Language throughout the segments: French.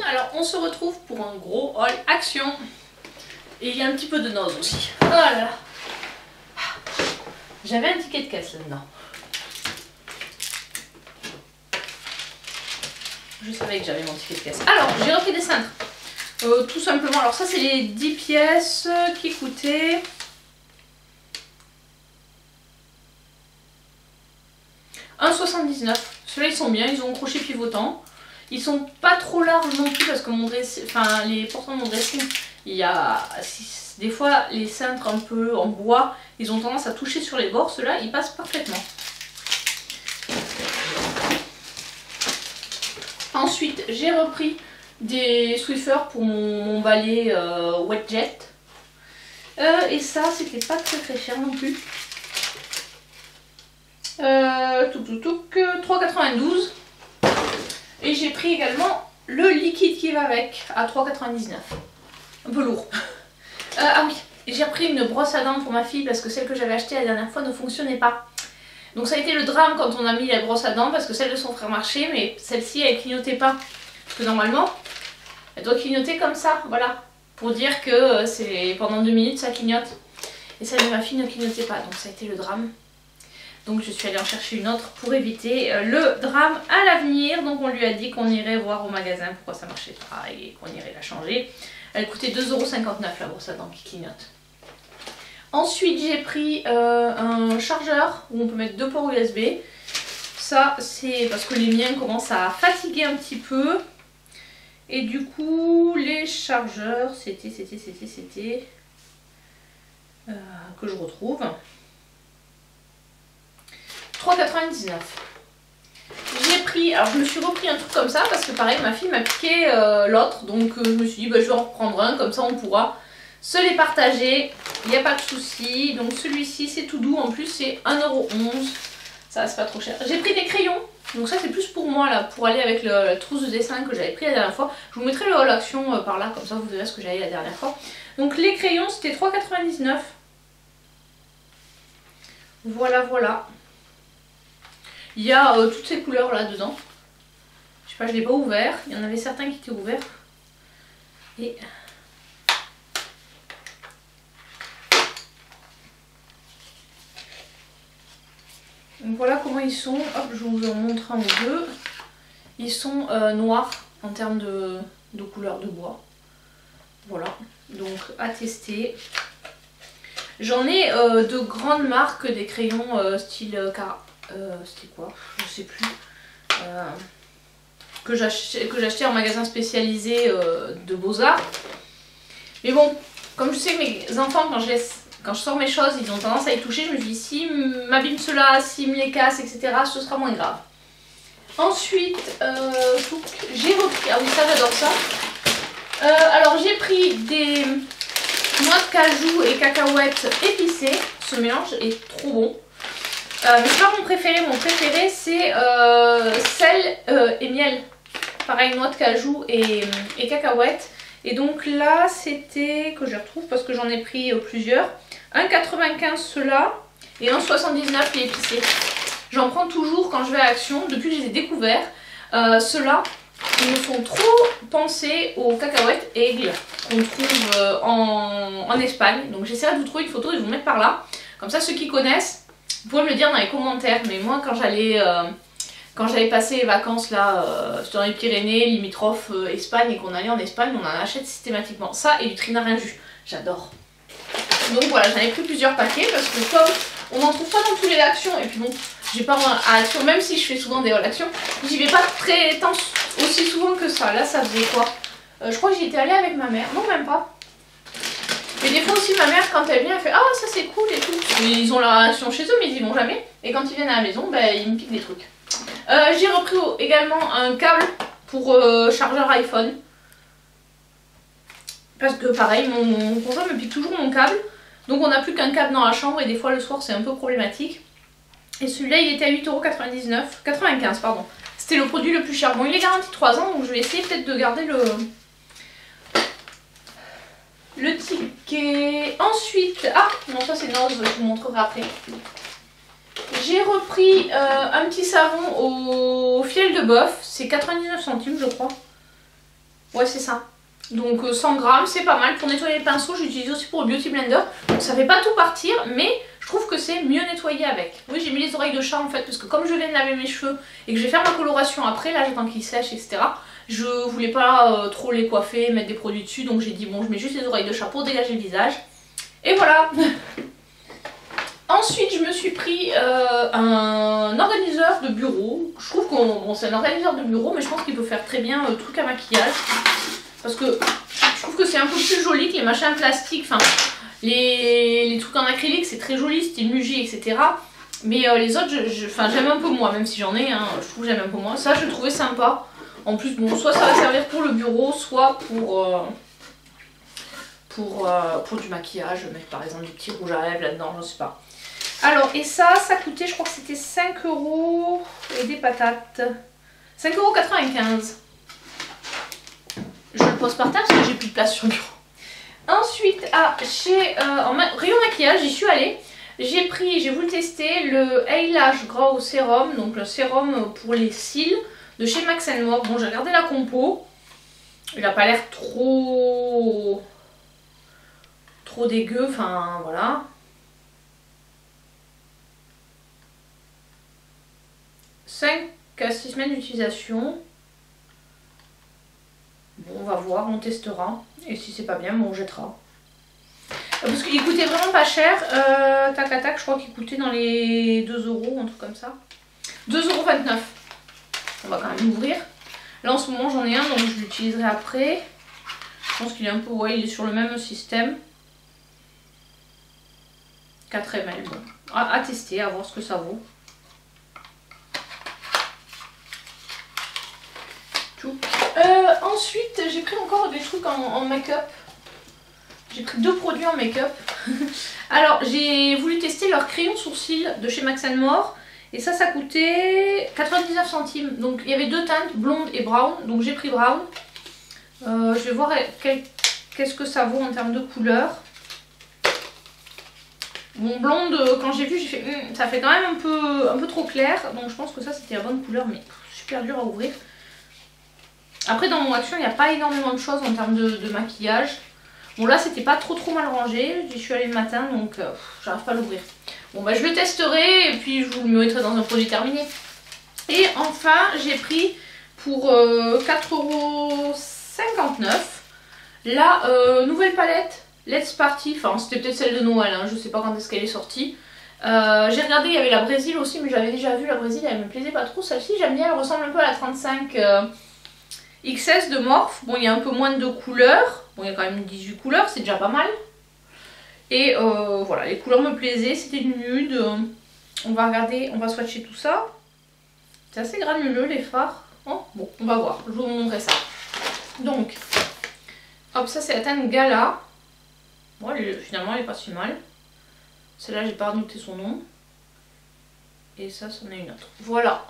Alors on se retrouve pour un gros haul action. Et il y a un petit peu de noz aussi. Oh là là. J'avais un ticket de caisse là-dedans. Je savais que j'avais mon ticket de caisse. Alors j'ai repris des cintres. Tout simplement, alors ça c'est les 10 pièces qui coûtaient... $1,79. Ceux-là ils sont bien, ils ont un crochet pivotant. Ils sont pas trop larges non plus parce que mon dressing, enfin les portants de mon dressing, il y a des fois les cintres un peu en bois, ils ont tendance à toucher sur les bords. Ceux-là ils passent parfaitement. Ensuite j'ai repris des Swiffer pour mon balai Wet Jet. Et ça c'était pas très cher non plus. 3,92. Et j'ai pris également le liquide qui va avec à 3,99. Un peu lourd. Ah oui, j'ai repris une brosse à dents pour ma fille parce que celle que j'avais achetée la dernière fois ne fonctionnait pas. Donc ça a été le drame quand on a mis la brosse à dents parce que celle de son frère marchait, mais celle-ci elle clignotait pas. Parce que normalement elle doit clignoter comme ça, voilà. Pour dire que c'est pendant 2 minutes ça clignote. Et celle de ma fille ne clignotait pas, donc ça a été le drame. Donc je suis allée en chercher une autre pour éviter le drame à l'avenir. Donc on lui a dit qu'on irait voir au magasin pourquoi ça marchait pas et qu'on irait la changer. Elle coûtait 2,59 € la brosse à dents qui clignote. Ensuite j'ai pris un chargeur où on peut mettre 2 ports USB. Ça c'est parce que les miens commencent à fatiguer un petit peu. Et du coup les chargeurs c'était que je retrouve. 3,99. J'ai pris, alors je me suis repris un truc comme ça parce que pareil ma fille m'a piqué l'autre, donc je me suis dit bah, je vais en reprendre un, comme ça on pourra se les partager, il n'y a pas de souci. Donc celui-ci c'est tout doux, en plus c'est 1,11 €, ça c'est pas trop cher. J'ai pris des crayons, donc ça c'est plus pour moi là, pour aller avec la trousse de dessin que j'avais pris la dernière fois. Je vous mettrai le haul action par là, comme ça vous verrez ce que j'avais la dernière fois. Donc les crayons c'était 3,99. Voilà. Il y a toutes ces couleurs là dedans. Je sais pas, je l'ai pas ouvert. Il y en avait certains qui étaient ouverts. Et donc voilà comment ils sont. Hop, je vous en montre un ou deux. Ils sont noirs en termes de couleur de bois. Voilà, donc à tester. J'en ai de grandes marques, des crayons style c'était quoi? Je sais plus. Que j'achetais en magasin spécialisé de Beaux-Arts. Mais bon, comme je sais que mes enfants, quand je sors mes choses, ils ont tendance à y toucher, je me dis si m'abîme cela, s'ils me les cassent, etc., ce sera moins grave. Ensuite, j'ai repris, ah oui ça j'adore ça. Alors j'ai pris des noix de cajou et cacahuètes épicées. Ce mélange est trop bon. Mais c'est pas mon préféré c'est sel et miel. Pareil, noix de cajou et cacahuètes. Et donc là c'était, que je retrouve parce que j'en ai pris plusieurs, 1,95 ceux-là et 1,79 les épicés. J'en prends toujours quand je vais à Action, depuis que je les ai découverts. Ceux-là, ils me font trop penser aux cacahuètes aigles qu'on trouve en Espagne. Donc j'essaierai de vous trouver une photo et de vous mettre par là. Comme ça ceux qui connaissent, vous pouvez me le dire dans les commentaires. Mais moi quand j'allais passer les vacances là dans les Pyrénées, limitrophes Espagne, et qu'on allait en Espagne, on en achète systématiquement. Ça et du trinarin jus, j'adore. Donc voilà, j'en ai pris plusieurs paquets parce que comme on n'en trouve pas dans tous les Actions, et puis bon, j'ai pas à Action, même si je fais souvent des hauls Action, j'y vais pas aussi souvent que ça. Là ça faisait quoi, je crois que j'y étais allée avec ma mère, non même pas. Mais des fois aussi ma mère quand elle vient elle fait ah ça c'est cool et tout. Ils ont leur Action chez eux mais ils y vont jamais. Et quand ils viennent à la maison ben, ils me piquent des trucs. J'ai repris également un câble pour chargeur iPhone. Parce que pareil mon conjoint me pique toujours mon câble. Donc on n'a plus qu'un câble dans la chambre et des fois le soir c'est un peu problématique. Et celui-là il était à 8,99 €, 95 pardon. C'était le produit le plus cher. Bon il est garanti 3 ans donc je vais essayer peut-être de garder le ticket. Ensuite, ah non ça c'est noz, je vous montrerai après. J'ai repris un petit savon au fiel de bœuf, c'est 99 centimes je crois. Ouais, c'est ça. Donc 100 grammes, c'est pas mal. Pour nettoyer les pinceaux, j'utilise aussi pour le Beauty Blender. Donc ça fait pas tout partir, mais je trouve que c'est mieux nettoyé avec. Oui, j'ai mis les oreilles de chat en fait, parce que comme je viens de laver mes cheveux et que je vais faire ma coloration après, là j'attends qu'ils sèchent, etc. Je voulais pas trop les coiffer, mettre des produits dessus, donc j'ai dit bon, je mets juste les oreilles de chat pour dégager le visage. Et voilà. Ensuite, je me suis pris un organiseur de bureau. Je trouve que bon, c'est un organiseur de bureau, mais je pense qu'il peut faire très bien truc à maquillage. Parce que je trouve que c'est un peu plus joli que les machins plastiques. Enfin, les trucs en acrylique, c'est très joli, style Muji, etc. Mais les autres, j'aime un peu moins, même si j'en ai, hein, je trouve que j'aime un peu moins. Ça, je trouvais sympa. En plus, bon, soit ça va servir pour le bureau, soit pour du maquillage. Mettre par exemple des petits rouges à lèvres là-dedans, je sais pas. Alors, et ça coûtait, je crois que c'était 5 € et des patates. 5,95 €. Je le pose par terre parce que j'ai plus de place sur le bureau. Ensuite, en rayon maquillage, j'y suis allée. J'ai voulu tester le Eyelash Grow Serum, donc le sérum pour les cils de chez Max & More. Bon, j'ai regardé la compo. Il n'a pas l'air trop dégueu, enfin voilà. 5 à 6 semaines d'utilisation. Bon, on va voir, on testera. Et si c'est pas bien, bon, on jettera. Parce qu'il coûtait vraiment pas cher. Tac à tac, je crois qu'il coûtait dans les 2 €, un truc comme ça. 2,29 €. On va quand même l'ouvrir. Là en ce moment j'en ai un, donc je l'utiliserai après. Je pense qu'il est un peu, ouais, il est sur le même système. 4 ml, bon. À tester, à voir ce que ça vaut. Ensuite, j'ai pris encore des trucs en make-up. J'ai pris 2 produits en make-up. Alors, j'ai voulu tester leur crayon sourcil de chez Max & More. Et ça coûtait 99 centimes. Donc, il y avait 2 teintes, blonde et brown. Donc, j'ai pris brown. Je vais voir qu'est-ce que ça vaut en termes de couleur. Bon, blonde, quand j'ai vu, j'ai fait ça fait quand même un peu trop clair. Donc, je pense que ça, c'était la bonne couleur, mais super dur à ouvrir. Après, dans mon action, il n'y a pas énormément de choses en termes de maquillage. Bon, là, c'était pas trop mal rangé. J'y suis allée le matin, donc j'arrive pas à l'ouvrir. Bon, bah, je le testerai et puis je vous le mettrai dans un produit terminé. Et enfin, j'ai pris pour 4,59 € la nouvelle palette Let's Party. Enfin, c'était peut-être celle de Noël, hein, je sais pas quand est-ce qu'elle est sortie. J'ai regardé, il y avait la Brésil aussi, mais j'avais déjà vu la Brésil, elle me plaisait pas trop. Celle-ci, j'aime bien, elle ressemble un peu à la 35 XS de Morphe. Bon, il y a un peu moins de couleurs. Bon, il y a quand même 18 couleurs, c'est déjà pas mal. Et voilà, les couleurs me plaisaient, c'était du nude. On va regarder, on va swatcher tout ça. C'est assez granuleux les fards. Oh, bon, on va voir, je vais vous montrer ça. Donc, hop, ça c'est la teinte Gala. Bon, finalement elle est pas si mal. Celle-là, j'ai pas noté son nom. Et ça, c'en est une autre. Voilà.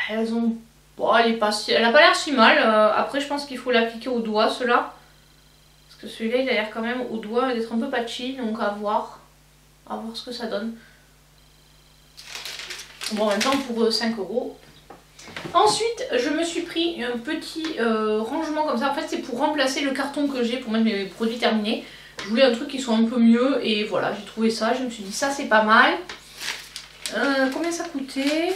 Elles ont... Bon, elle a pas l'air si mal. Après, je pense qu'il faut l'appliquer au doigt, ceux-là. Parce que celui-là, il a l'air quand même au doigt d'être un peu patchy. Donc, à voir. À voir ce que ça donne. Bon, en même temps, pour 5 €. Ensuite, je me suis pris un petit rangement comme ça. En fait, c'est pour remplacer le carton que j'ai pour mettre mes produits terminés. Je voulais un truc qui soit un peu mieux. Et voilà, j'ai trouvé ça. Je me suis dit, ça, c'est pas mal. Combien ça coûtait ?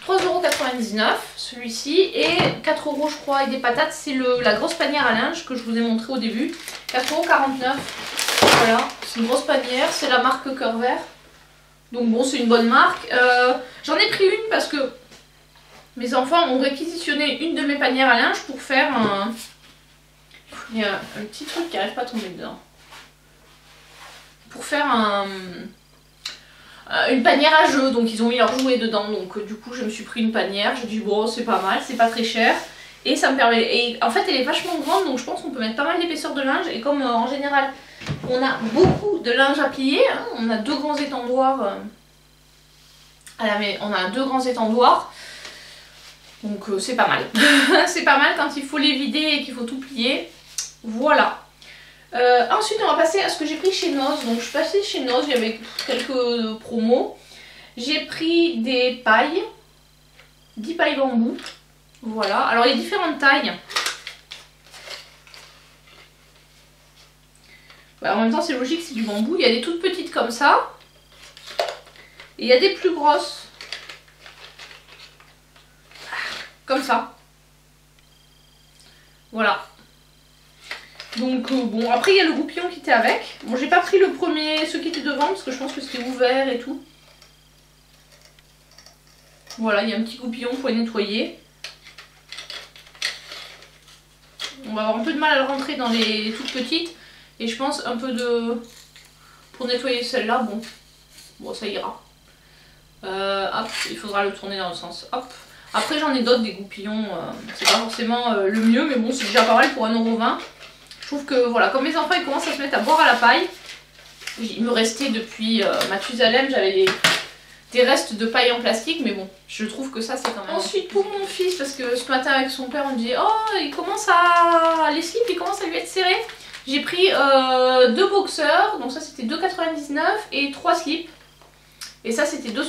3,99 € celui-ci, et 4 € je crois, et des patates, c'est la grosse panière à linge que je vous ai montré au début, 4,49 €. Voilà, c'est une grosse panière, c'est la marque Cœur Vert, donc bon, c'est une bonne marque. J'en ai pris une parce que mes enfants ont réquisitionné une de mes panières à linge pour faire un... Il y a un petit truc qui n'arrive pas à tomber dedans. Pour faire une panière à jeux, donc ils ont mis leurs jouets dedans, donc du coup je me suis pris une panière, j'ai dit bon c'est pas mal, c'est pas très cher, et ça me permet, et en fait elle est vachement grande, donc je pense qu'on peut mettre pas mal d'épaisseur de linge, et comme en général on a beaucoup de linge à plier, hein, on a 2 grands étendoirs, on a 2 grands étendoirs, donc c'est pas mal, c'est pas mal quand il faut les vider et qu'il faut tout plier, voilà. Ensuite on va passer à ce que j'ai pris chez Noz. Donc je suis passée chez Noz, il y avait quelques promos. J'ai pris des pailles, 10 pailles bambou. Voilà, alors il y a différentes tailles. Bah, en même temps c'est logique, c'est du bambou. Il y a des toutes petites comme ça. Et il y a des plus grosses. Comme ça. Voilà. Donc bon, après il y a le goupillon qui était avec. Bon, j'ai pas pris le premier, ceux qui étaient devant, parce que je pense que c'était ouvert et tout. Voilà, il y a un petit goupillon pour nettoyer. On va avoir un peu de mal à le rentrer dans les toutes petites. Et je pense un peu de... Pour nettoyer celle-là, bon ça ira. Hop, il faudra le tourner dans le sens. Hop. Après j'en ai d'autres, des goupillons. C'est pas forcément le mieux, mais bon c'est déjà pas mal pour 1,20 €. Je trouve que voilà, comme mes enfants ils commencent à se mettre à boire à la paille. Il me restait depuis Mathusalem, j'avais des restes de paille en plastique, mais bon, je trouve que ça c'est quand même... Ensuite pour mon fils, parce que ce matin avec son père on me disait oh il commence à... les slips ils commencent à lui être serrés. J'ai pris 2 boxers, donc ça c'était 2,99 € et 3 slips. Et ça c'était 2,60 €,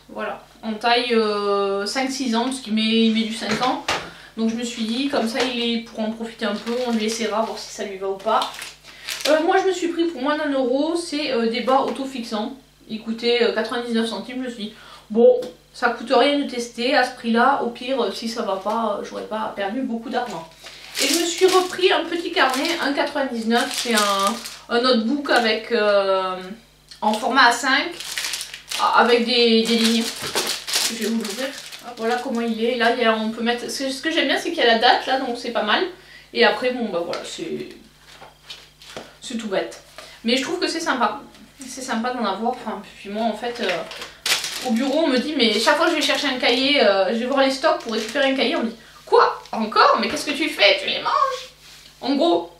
voilà, en taille 5-6 ans, parce qu'il met du 5 ans. Donc je me suis dit, comme ça il pourra en profiter un peu, on lui essaiera, voir si ça lui va ou pas. Moi je me suis pris pour moins d'1 €, c'est des bas auto-fixants. Ils coûtaient 99 centimes, je me suis dit, bon, ça coûte rien de tester à ce prix-là, au pire, si ça va pas, j'aurais pas perdu beaucoup d'argent. Et je me suis repris un petit carnet, 1,99 €, c'est un notebook avec, en format A5, avec des lignes. Je vais vous l'ouvrir. Voilà comment il est. Là, on peut mettre. Ce que j'aime bien, c'est qu'il y a la date là, donc c'est pas mal. Et après, bon, bah voilà, c'est tout bête. Mais je trouve que c'est sympa. C'est sympa d'en avoir. Enfin, puis moi, en fait, au bureau, on me dit, mais chaque fois que je vais chercher un cahier, je vais voir les stocks pour récupérer un cahier, on me dit, quoi? Encore? Mais qu'est-ce que tu fais? Tu les manges? En gros,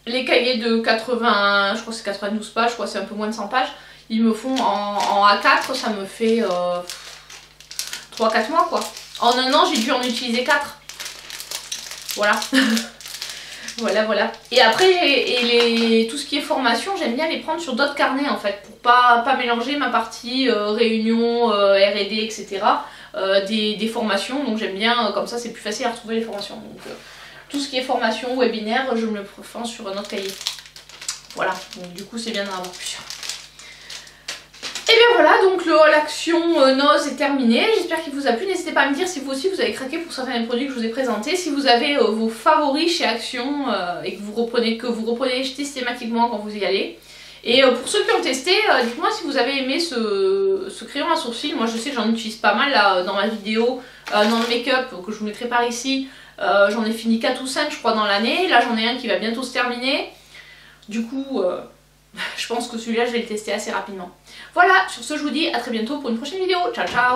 les cahiers de 80, je crois que c'est 92 pages, je crois que c'est un peu moins de 100 pages. Ils me font en A4, ça me fait 3-4 mois quoi. En un an, j'ai dû en utiliser 4. Voilà. Voilà. Et après, tout ce qui est formation, j'aime bien les prendre sur d'autres carnets en fait, pour pas mélanger ma partie réunion, R&D, etc. Des formations, donc j'aime bien, comme ça c'est plus facile à retrouver les formations. Donc tout ce qui est formation, webinaire, je me le prends sur un autre cahier. Voilà, donc du coup c'est bien d'en avoir plusieurs. Et bien voilà, donc l'action Noz est terminée, j'espère qu'il vous a plu, n'hésitez pas à me dire si vous aussi vous avez craqué pour certains des produits que je vous ai présentés, si vous avez vos favoris chez Action et que vous reprenez systématiquement quand vous y allez. Et pour ceux qui ont testé, dites-moi si vous avez aimé ce crayon à sourcils. Moi je sais que j'en utilise pas mal là, dans ma vidéo, dans le make-up que je vous mettrai par ici. J'en ai fini 4 ou 5 je crois dans l'année, là j'en ai un qui va bientôt se terminer. Du coup... je pense que celui-là, je vais le tester assez rapidement. Voilà, sur ce, je vous dis à très bientôt pour une prochaine vidéo. Ciao, ciao!